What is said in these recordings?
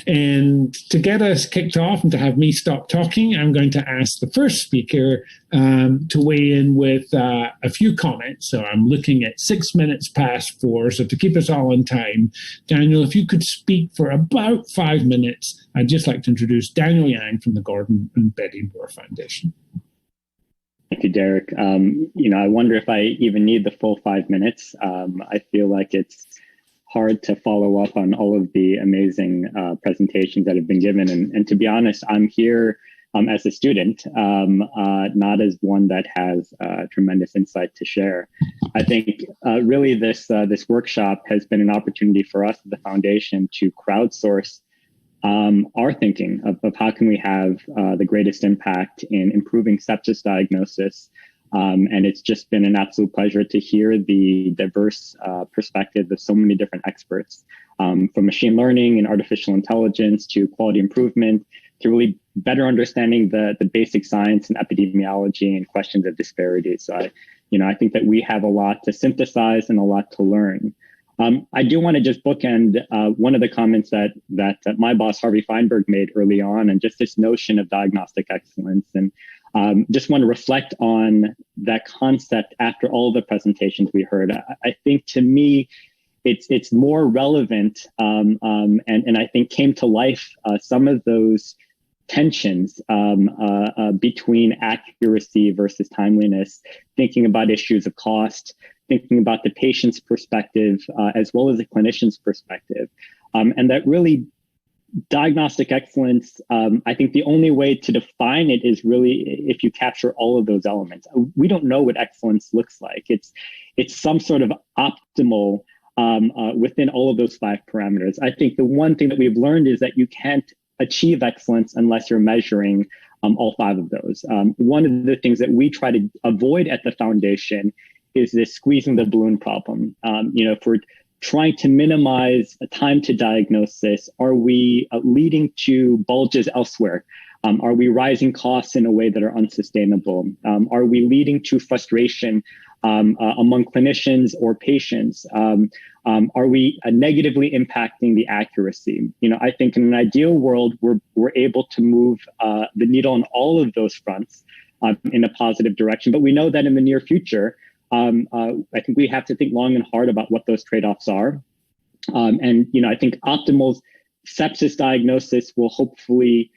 And to get us kicked off and to have me stop talking, I'm going to ask the first speaker to weigh in with a few comments. So I'm looking at 6 minutes past 4. So to keep us all on time, Daniel, if you could speak for about 5 minutes, I'd just like to introduce Daniel Yang from the Gordon and Betty Moore Foundation. Thank you, Derek. I wonder if I even need the full 5 minutes. I feel like it's hard to follow up on all of the amazing presentations that have been given. And to be honest, I'm here as a student, not as one that has tremendous insight to share. I think really this workshop has been an opportunity for us at the foundation to crowdsource our thinking of how can we have the greatest impact in improving sepsis diagnosis. And it's just been an absolute pleasure to hear the diverse perspective of so many different experts, from machine learning and artificial intelligence to quality improvement, to really better understanding the basic science and epidemiology and questions of disparity. So I think that we have a lot to synthesize and a lot to learn. I do want to just bookend one of the comments that my boss, Harvey Feinberg, made early on, and just this notion of diagnostic excellence. And just want to reflect on that concept after all the presentations we heard. I think to me, it's more relevant and I think came to life some of those tensions between accuracy versus timeliness, thinking about issues of cost, thinking about the patient's perspective as well as the clinician's perspective. And that really diagnostic excellence, I think the only way to define it is really if you capture all of those elements. We don't know what excellence looks like. It's some sort of optimal within all of those 5 parameters. I think the one thing that we've learned is that you can't achieve excellence unless you're measuring all 5 of those. One of the things that we try to avoid at the foundation is this squeezing the balloon problem. If we're trying to minimize a time to diagnosis, are we leading to bulges elsewhere? Are we rising costs in a way that are unsustainable? Are we leading to frustration among clinicians or patients? Are we negatively impacting the accuracy? I think in an ideal world, we're able to move the needle on all of those fronts in a positive direction. But we know that in the near future, I think we have to think long and hard about what those trade-offs are. I think optimal sepsis diagnosis will hopefully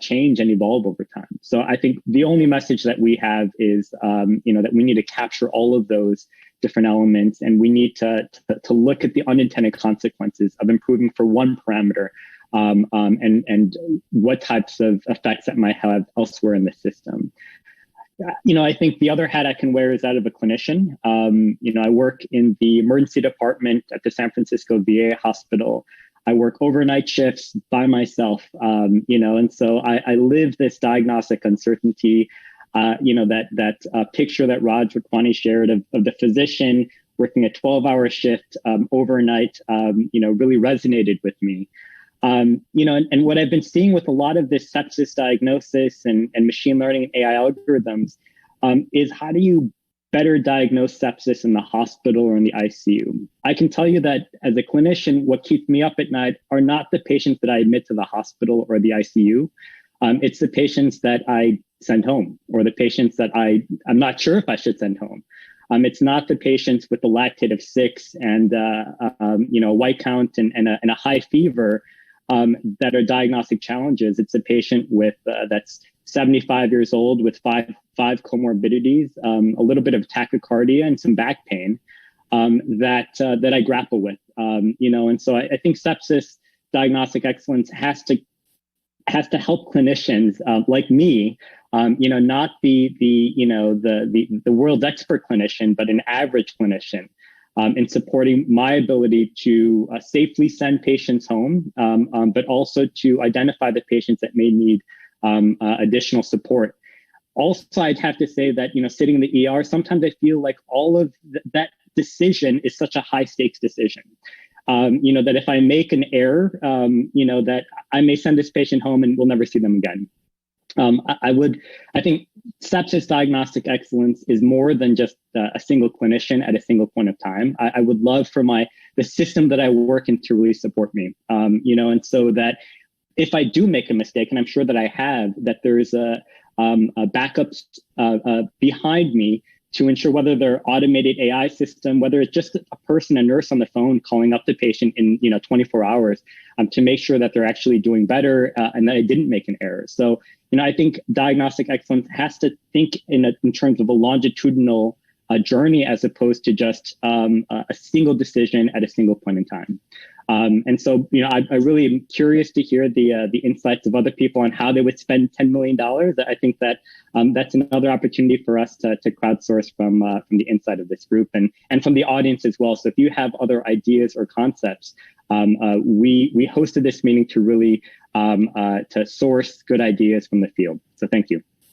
change and evolve over time. So I think the only message that we have is, that we need to capture all of those different elements, and we need to look at the unintended consequences of improving for one parameter, and what types of effects that might have elsewhere in the system. I think the other hat I can wear is that of a clinician. I work in the emergency department at the San Francisco VA hospital. I work overnight shifts by myself, and so I live this diagnostic uncertainty. That picture that Raj Rakwani shared of the physician working a 12-hour shift overnight, really resonated with me. And what I've been seeing with a lot of this sepsis diagnosis and machine learning and AI algorithms is how do you better diagnose sepsis in the hospital or in the ICU? I can tell you that as a clinician, what keeps me up at night are not the patients that I admit to the hospital or the ICU. It's the patients that I send home, or the patients that I'm not sure if I should send home. It's not the patients with the lactate of 6 and a white count and a high fever that are diagnostic challenges. It's a patient with that's 75 years old with five comorbidities, a little bit of tachycardia and some back pain that I grapple with. And so I think sepsis diagnostic excellence has to help clinicians like me, not be the world's expert clinician, but an average clinician. In supporting my ability to safely send patients home, but also to identify the patients that may need additional support. Also, I'd have to say that, sitting in the ER, sometimes I feel like all of that decision is such a high stakes decision. That if I make an error, that I may send this patient home and we'll never see them again. I think sepsis diagnostic excellence is more than just a single clinician at a single point of time. I would love for the system that I work in to really support me, and so that if I do make a mistake, and I'm sure that I have, that there is a backup behind me to ensure, whether they're automated AI system, whether it's just a person, a nurse on the phone calling up the patient in 24 hours, to make sure that they're actually doing better and that I didn't make an error. So I think diagnostic excellence has to think in terms of a longitudinal journey, as opposed to just a single decision at a single point in time. And so, I really am curious to hear the insights of other people on how they would spend $10 million. I think that that's another opportunity for us to crowdsource from the inside of this group and from the audience as well. So if you have other ideas or concepts, we hosted this meeting to really to source good ideas from the field. So thank you.